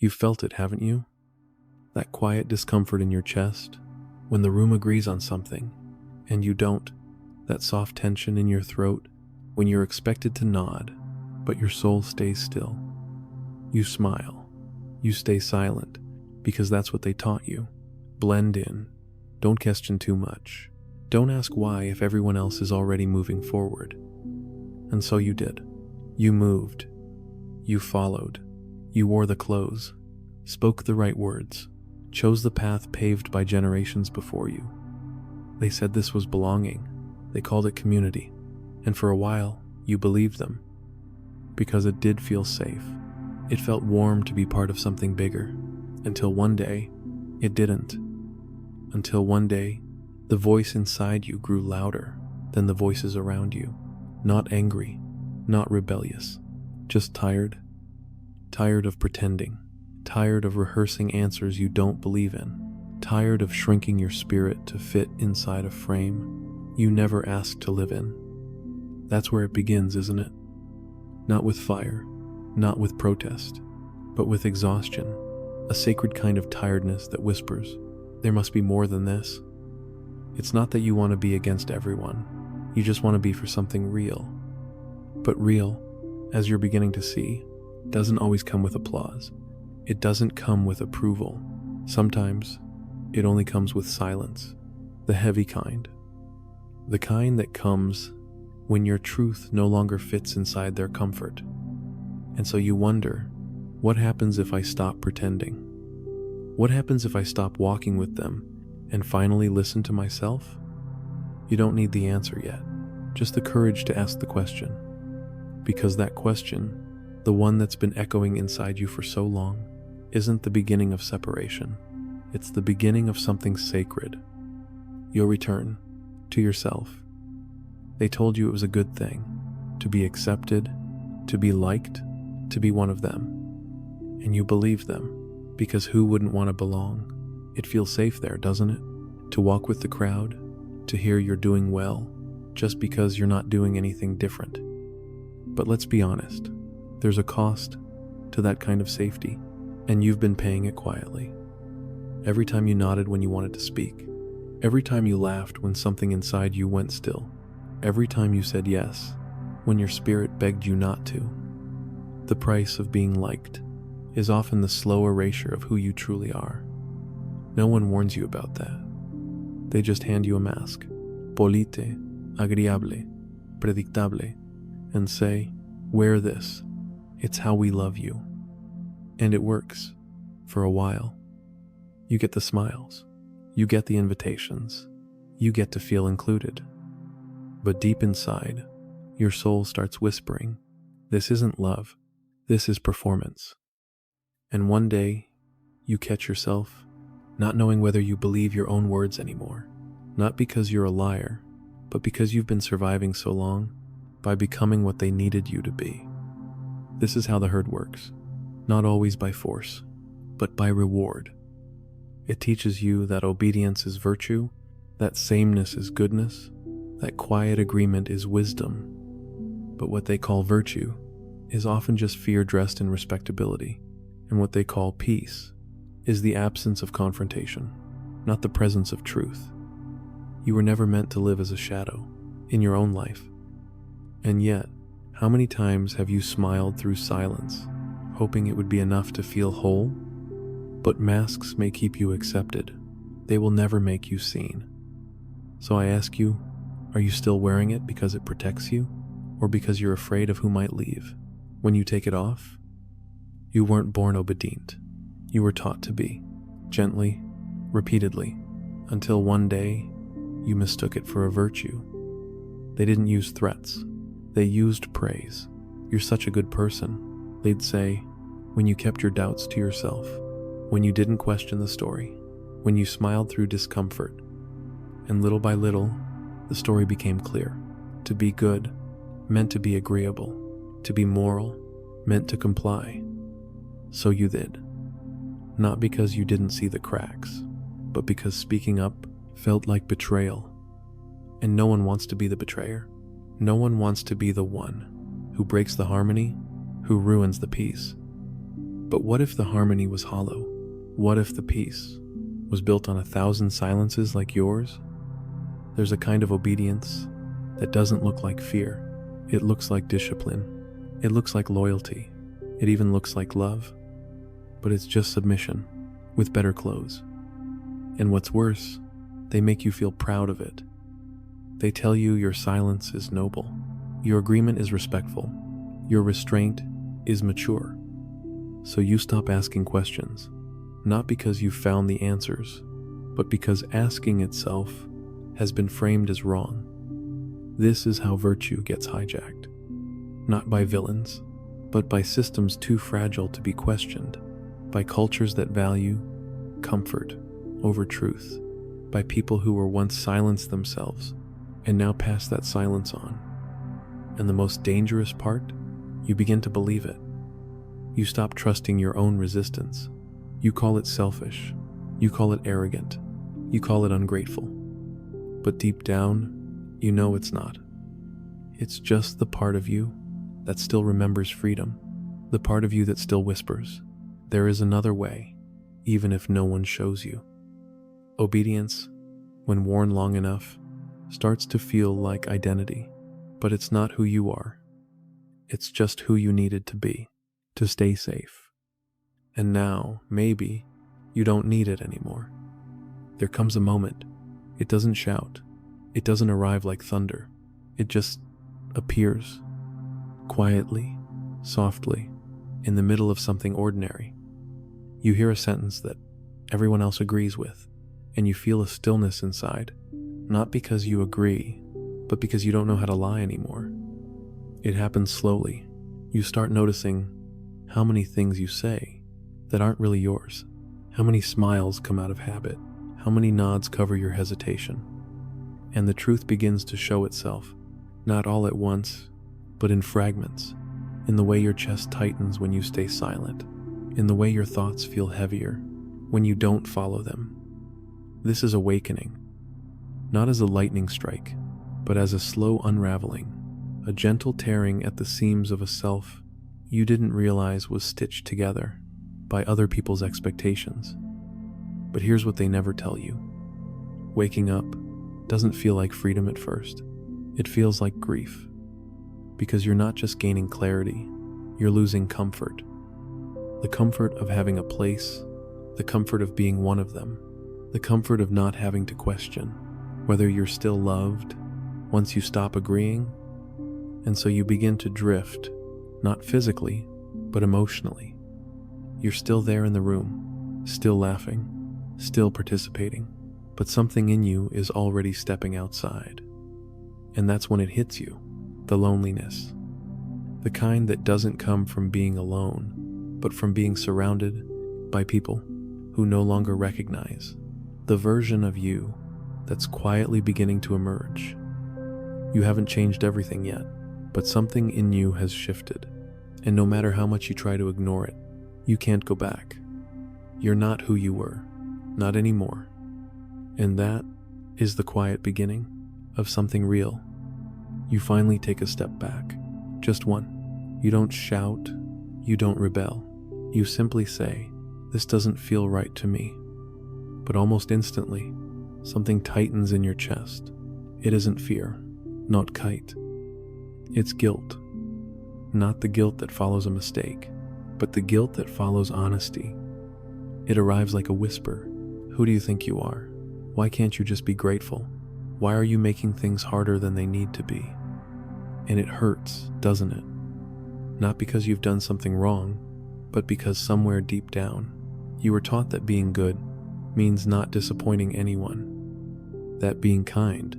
You've felt it, haven't you? That quiet discomfort in your chest, when the room agrees on something, and you don't. That soft tension in your throat, when you're expected to nod, but your soul stays still. You smile. You stay silent, because that's what they taught you. Blend in. Don't question too much. Don't ask why if everyone else is already moving forward. And so you did. You moved. You followed. You wore the clothes, spoke the right words, chose the path paved by generations before you. They said this was belonging. They called it community. And for a while, you believed them. Because it did feel safe. It felt warm to be part of something bigger. Until one day, it didn't. Until one day, the voice inside you grew louder than the voices around you. Not angry, not rebellious, just tired. Tired of pretending. Tired of rehearsing answers you don't believe in. Tired of shrinking your spirit to fit inside a frame you never asked to live in. That's where it begins, isn't it? Not with fire, not with protest, but with exhaustion, a sacred kind of tiredness that whispers, there must be more than this. It's not that you want to be against everyone, you just want to be for something real. But real, as you're beginning to see, doesn't always come with applause. It doesn't come with approval. Sometimes, it only comes with silence, the heavy kind. The kind that comes when your truth no longer fits inside their comfort. And so you wonder, what happens if I stop pretending? What happens if I stop walking with them and finally listen to myself? You don't need the answer yet, just the courage to ask the question. Because that question, the one that's been echoing inside you for so long, isn't the beginning of separation. It's the beginning of something sacred. You'll return to yourself. They told you it was a good thing, to be accepted, to be liked, to be one of them. And you believed them, because who wouldn't want to belong? It feels safe there, doesn't it? To walk with the crowd, to hear you're doing well, just because you're not doing anything different. But let's be honest, there's a cost to that kind of safety, and you've been paying it quietly. Every time you nodded when you wanted to speak, every time you laughed when something inside you went still, every time you said yes when your spirit begged you not to. The price of being liked is often the slow erasure of who you truly are. No one warns you about that. They just hand you a mask, polite, agradable, predictable, and say, wear this. It's how we love you. And it works, for a while. You get the smiles, you get the invitations, you get to feel included. But deep inside, your soul starts whispering, this isn't love, this is performance. And one day, you catch yourself not knowing whether you believe your own words anymore. Not because you're a liar, but because you've been surviving so long by becoming what they needed you to be. This is how the herd works, not always by force, but by reward. It teaches you that obedience is virtue, that sameness is goodness, that quiet agreement is wisdom. But what they call virtue is often just fear dressed in respectability, and what they call peace is the absence of confrontation, not the presence of truth. You were never meant to live as a shadow in your own life. And yet, how many times have you smiled through silence, hoping it would be enough to feel whole? But masks may keep you accepted. They will never make you seen. So I ask you, are you still wearing it because it protects you, or because you're afraid of who might leave? When you take it off, you weren't born obedient. You were taught to be, gently, repeatedly, until one day you mistook it for a virtue. They didn't use threats. They used praise. You're such a good person, they'd say, when you kept your doubts to yourself, when you didn't question the story, when you smiled through discomfort. And little by little, the story became clear. To be good meant to be agreeable. To be moral meant to comply. So you did. Not because you didn't see the cracks, but because speaking up felt like betrayal. And no one wants to be the betrayer. No one wants to be the one who breaks the harmony, who ruins the peace. But what if the harmony was hollow? What if the peace was built on 1,000 silences like yours? There's a kind of obedience that doesn't look like fear. It looks like discipline. It looks like loyalty. It even looks like love. But it's just submission, with better clothes. And what's worse, they make you feel proud of it. They tell you your silence is noble. Your agreement is respectful. Your restraint is mature. So you stop asking questions, not because you've found the answers, but because asking itself has been framed as wrong. This is how virtue gets hijacked. Not by villains, but by systems too fragile to be questioned, by cultures that value comfort over truth, by people who were once silenced themselves and now pass that silence on. And the most dangerous part, you begin to believe it. You stop trusting your own resistance. You call it selfish. You call it arrogant. You call it ungrateful. But deep down, you know it's not. It's just the part of you that still remembers freedom, the part of you that still whispers, there is another way, even if no one shows you. Obedience, when worn long enough, starts to feel like identity, but it's not who you are. It's just who you needed to be, to stay safe. And now, maybe, you don't need it anymore. There comes a moment. It doesn't shout. It doesn't arrive like thunder. It just appears, quietly, softly, in the middle of something ordinary. You hear a sentence that everyone else agrees with, and you feel a stillness inside, not because you agree, but because you don't know how to lie anymore. It happens slowly. You start noticing how many things you say that aren't really yours, how many smiles come out of habit, how many nods cover your hesitation. And the truth begins to show itself, not all at once, but in fragments, in the way your chest tightens when you stay silent, in the way your thoughts feel heavier when you don't follow them. This is awakening, not as a lightning strike, but as a slow unraveling, a gentle tearing at the seams of a self you didn't realize was stitched together by other people's expectations. But here's what they never tell you. Waking up doesn't feel like freedom at first. It feels like grief. Because you're not just gaining clarity, you're losing comfort. The comfort of having a place, the comfort of being one of them, the comfort of not having to question whether you're still loved once you stop agreeing. And so you begin to drift, not physically, but emotionally. You're still there in the room, still laughing, still participating, but something in you is already stepping outside. And that's when it hits you, the loneliness. The kind that doesn't come from being alone, but from being surrounded by people who no longer recognize the version of you that's quietly beginning to emerge. You haven't changed everything yet, but something in you has shifted. And no matter how much you try to ignore it, you can't go back. You're not who you were, not anymore. And that is the quiet beginning of something real. You finally take a step back, just one. You don't shout, you don't rebel. You simply say, "This doesn't feel right to me." But almost instantly, something tightens in your chest. It isn't fear, not kite. It's guilt. Not the guilt that follows a mistake, but the guilt that follows honesty. It arrives like a whisper. Who do you think you are? Why can't you just be grateful? Why are you making things harder than they need to be? And it hurts, doesn't it? Not because you've done something wrong, but because somewhere deep down, you were taught that being good means not disappointing anyone. That being kind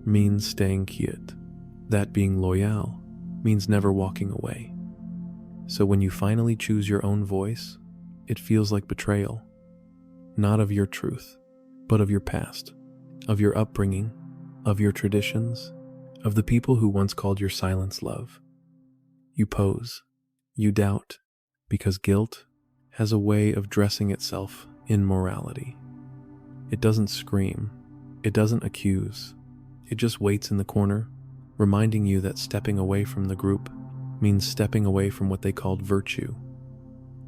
means staying quiet. That being loyal means never walking away. So when you finally choose your own voice, it feels like betrayal. Not of your truth, but of your past, of your upbringing, of your traditions, of the people who once called your silence love. You pose, you doubt, because guilt has a way of dressing itself in morality. It doesn't scream, it doesn't accuse, it just waits in the corner, reminding you that stepping away from the group means stepping away from what they called virtue.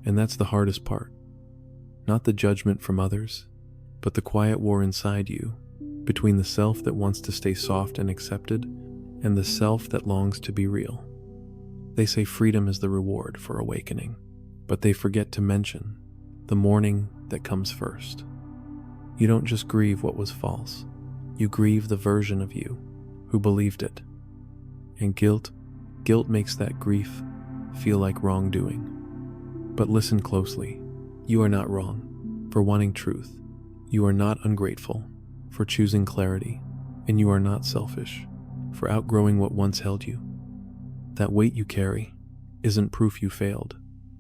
And that's the hardest part. Not the judgment from others, but the quiet war inside you, between the self that wants to stay soft and accepted, and the self that longs to be real. They say freedom is the reward for awakening, but they forget to mention the mourning that comes first. You don't just grieve what was false, you grieve the version of you who believed it. And guilt makes that grief feel like wrongdoing. But listen closely, you are not wrong for wanting truth. You are not ungrateful for choosing clarity, and you are not selfish for outgrowing what once held you. That weight you carry isn't proof you failed,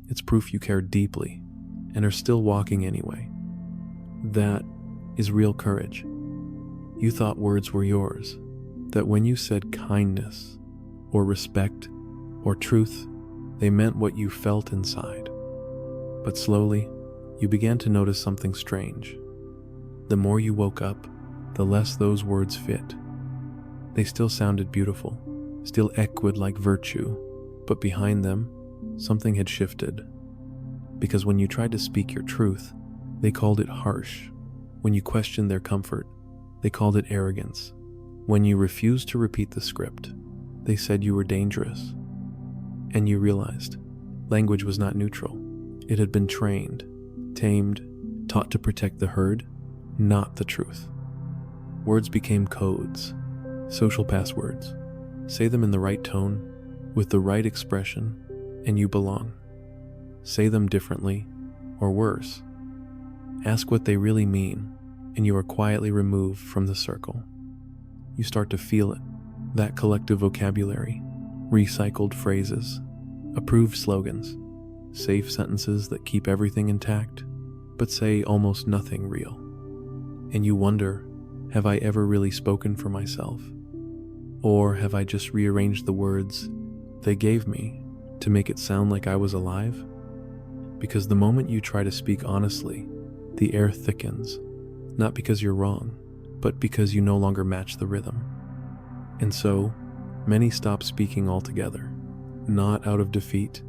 it's proof you cared deeply and are still walking anyway. That is real courage. You thought words were yours, that when you said kindness or respect or truth, they meant what you felt inside. But slowly, you began to notice something strange. The more you woke up, the less those words fit. They still sounded beautiful, still echoed like virtue, but behind them, something had shifted. Because when you tried to speak your truth, they called it harsh. When you questioned their comfort, they called it arrogance. When you refused to repeat the script, they said you were dangerous. And you realized language was not neutral. It had been trained, tamed, taught to protect the herd, not the truth. Words became codes, social passwords. Say them in the right tone, with the right expression, and you belong. Say them differently, or worse. Ask what they really mean, and you are quietly removed from the circle. You start to feel it, that collective vocabulary, recycled phrases, approved slogans, safe sentences that keep everything intact, but say almost nothing real. And you wonder, have I ever really spoken for myself? Or have I just rearranged the words they gave me to make it sound like I was alive? Because the moment you try to speak honestly, the air thickens, not because you're wrong, but because you no longer match the rhythm. And so, many stop speaking altogether, not out of defeat,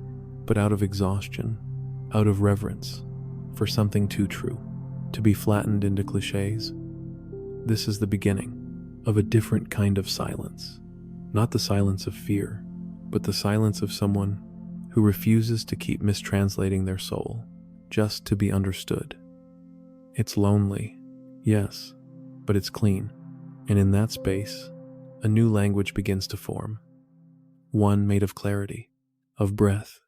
but out of exhaustion, out of reverence for something too true, to be flattened into cliches. This is the beginning of a different kind of silence, not the silence of fear, but the silence of someone who refuses to keep mistranslating their soul just to be understood. It's lonely, yes, but it's clean, and in that space, a new language begins to form, one made of clarity, of breath,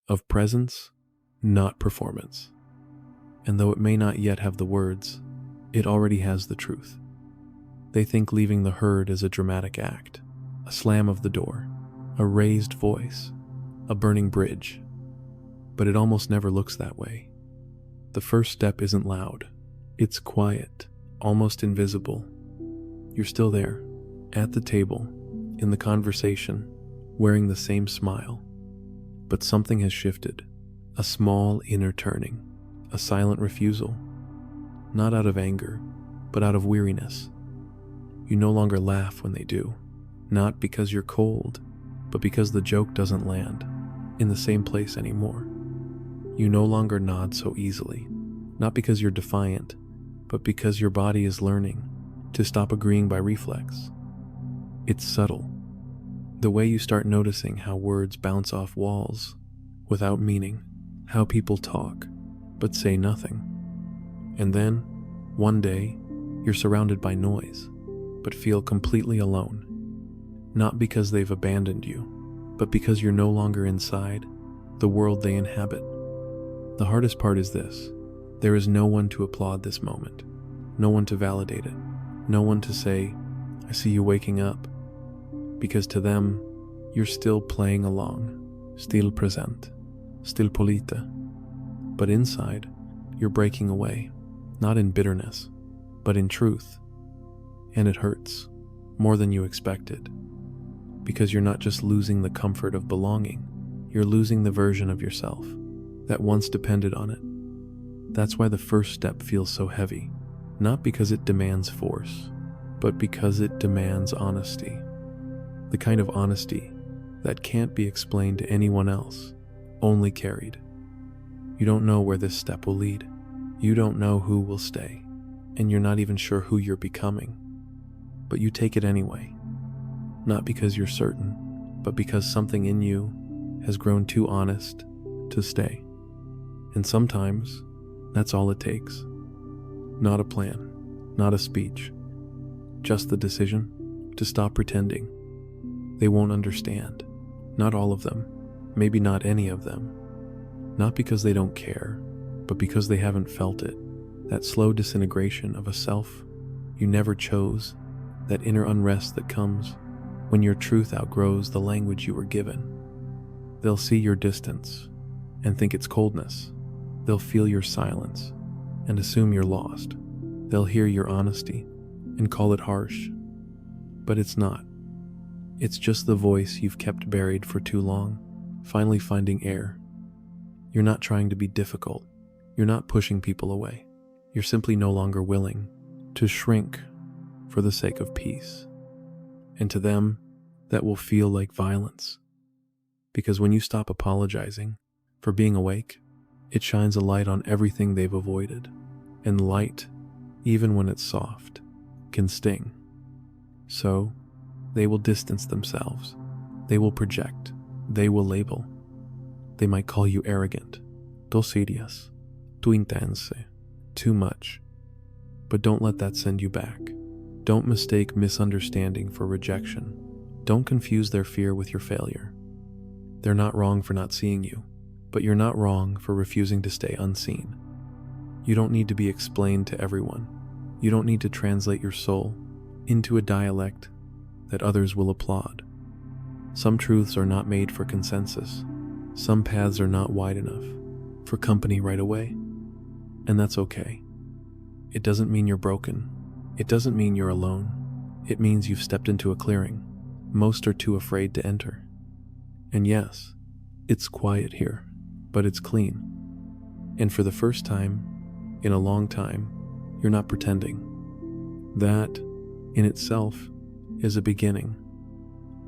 of presence, not performance. And though it may not yet have the words, it already has the truth. They think leaving the herd is a dramatic act, a slam of the door, a raised voice, a burning bridge. But it almost never looks that way. The first step isn't loud. It's quiet, almost invisible. You're still there, at the table, in the conversation, wearing the same smile. But something has shifted, a small inner turning, a silent refusal. Not out of anger, but out of weariness. You no longer laugh when they do, not because you're cold, but because the joke doesn't land in the same place anymore. You no longer nod so easily, not because you're defiant, but because your body is learning to stop agreeing by reflex. It's subtle. The way you start noticing how words bounce off walls without meaning, how people talk but say nothing. And then, one day, you're surrounded by noise, but feel completely alone. Not because they've abandoned you, but because you're no longer inside the world they inhabit. The hardest part is this: there is no one to applaud this moment, no one to validate it, no one to say, "I see you waking up," because to them, you're still playing along, still present, still polita. But inside, you're breaking away, not in bitterness, but in truth. And it hurts, more than you expected, because you're not just losing the comfort of belonging, you're losing the version of yourself that once depended on it. That's why the first step feels so heavy, not because it demands force, but because it demands honesty. The kind of honesty that can't be explained to anyone else, only carried. You don't know where this step will lead. You don't know who will stay, and you're not even sure who you're becoming. But you take it anyway, not because you're certain, but because something in you has grown too honest to stay. And sometimes that's all it takes. Not a plan, not a speech, just the decision to stop pretending. They won't understand. Not all of them, maybe not any of them. Not because they don't care, but because they haven't felt it. That slow disintegration of a self you never chose, that inner unrest that comes when your truth outgrows the language you were given. They'll see your distance and think it's coldness. They'll feel your silence and assume you're lost. They'll hear your honesty and call it harsh. But it's not. It's just the voice you've kept buried for too long, finally finding air. You're not trying to be difficult. You're not pushing people away. You're simply no longer willing to shrink for the sake of peace. And to them, that will feel like violence. Because when you stop apologizing for being awake, it shines a light on everything they've avoided. And light, even when it's soft, can sting. So, they will distance themselves. They will project. They will label. They might call you arrogant, too serious, too intense, too much. But don't let that send you back. Don't mistake misunderstanding for rejection. Don't confuse their fear with your failure. They're not wrong for not seeing you, but you're not wrong for refusing to stay unseen. You don't need to be explained to everyone. You don't need to translate your soul into a dialect that others will applaud. Some truths are not made for consensus. Some paths are not wide enough for company right away. And that's okay. It doesn't mean you're broken. It doesn't mean you're alone. It means you've stepped into a clearing most are too afraid to enter. And yes, it's quiet here, but it's clean. And for the first time in a long time, you're not pretending. That, in itself, is a beginning.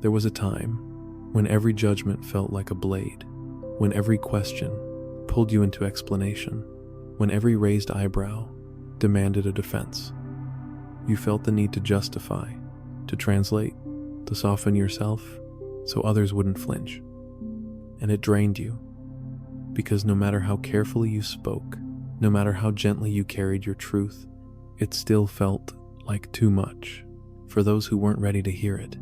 There was a time when every judgment felt like a blade, when every question pulled you into explanation, when every raised eyebrow demanded a defense. You felt the need to justify, to translate, to soften yourself so others wouldn't flinch. And it drained you, because no matter how carefully you spoke, no matter how gently you carried your truth, it still felt like too much for those who weren't ready to hear it.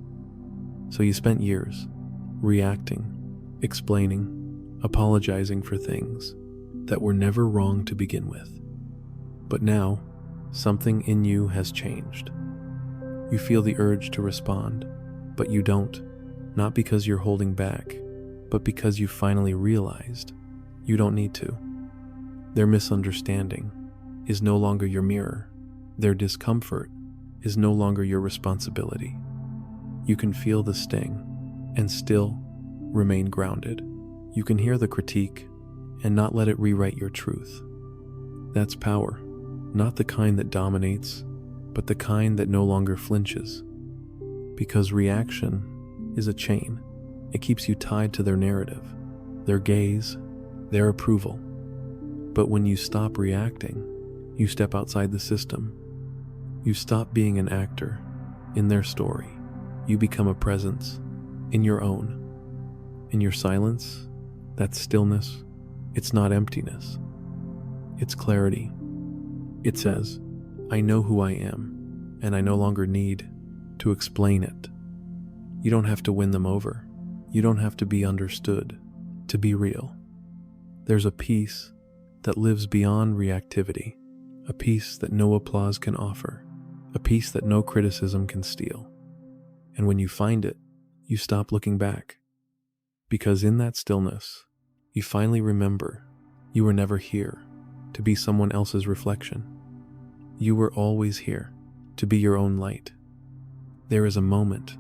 So you spent years reacting, explaining, apologizing for things that were never wrong to begin with. But now, something in you has changed. You feel the urge to respond, but you don't, not because you're holding back, but because you finally realized you don't need to. Their misunderstanding is no longer your mirror. Their discomfort is no longer your responsibility. You can feel the sting and still remain grounded. You can hear the critique and not let it rewrite your truth. That's power, not the kind that dominates, but the kind that no longer flinches. Because reaction is a chain. It keeps you tied to their narrative, their gaze, their approval. But when you stop reacting, you step outside the system. You stop being an actor in their story. You become a presence in your own. In your silence, that stillness, it's not emptiness. It's clarity. It says, I know who I am, and I no longer need to explain it. You don't have to win them over. You don't have to be understood to be real. There's a peace that lives beyond reactivity, a peace that no applause can offer, a peace that no criticism can steal. And when you find it, you stop looking back. Because in that stillness, you finally remember you were never here to be someone else's reflection. You were always here to be your own light. There is a moment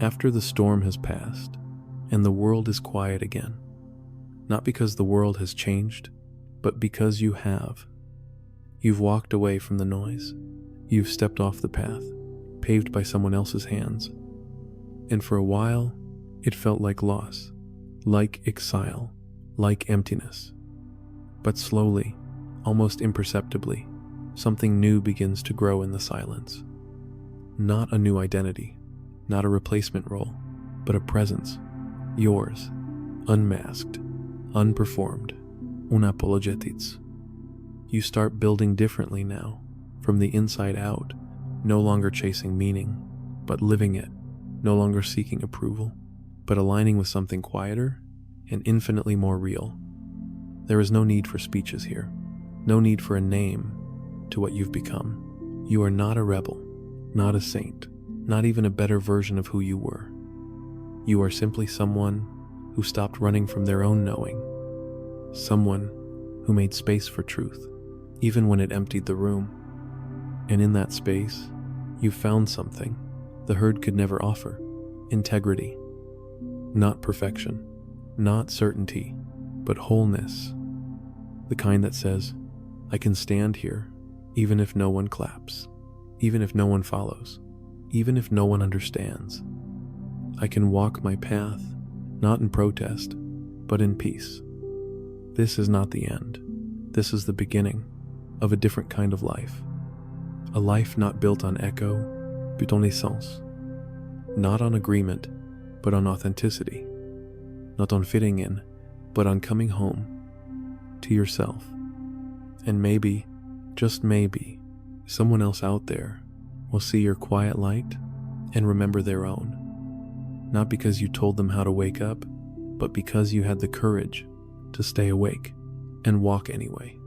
after the storm has passed and the world is quiet again. Not because the world has changed, but because you have. You've walked away from the noise. You've stepped off the path, paved by someone else's hands. And for a while, it felt like loss, like exile, like emptiness. But slowly, almost imperceptibly, something new begins to grow in the silence. Not a new identity, not a replacement role, but a presence, yours, unmasked, unperformed, unapologetic. You start building differently now, from the inside out, no longer chasing meaning, but living it, no longer seeking approval, but aligning with something quieter and infinitely more real. There is no need for speeches here, no need for a name to what you've become. You are not a rebel, not a saint, not even a better version of who you were. You are simply someone who stopped running from their own knowing, someone who made space for truth, even when it emptied the room. And in that space, you found something the herd could never offer: integrity. Not perfection, not certainty, but wholeness. The kind that says, I can stand here, even if no one claps, even if no one follows, even if no one understands. I can walk my path, not in protest, but in peace. This is not the end. This is the beginning of a different kind of life. A life not built on echo, but on essence. Not on agreement, but on authenticity. Not on fitting in, but on coming home to yourself. And maybe, just maybe, someone else out there will see your quiet light and remember their own. Not because you told them how to wake up, but because you had the courage to stay awake and walk anyway.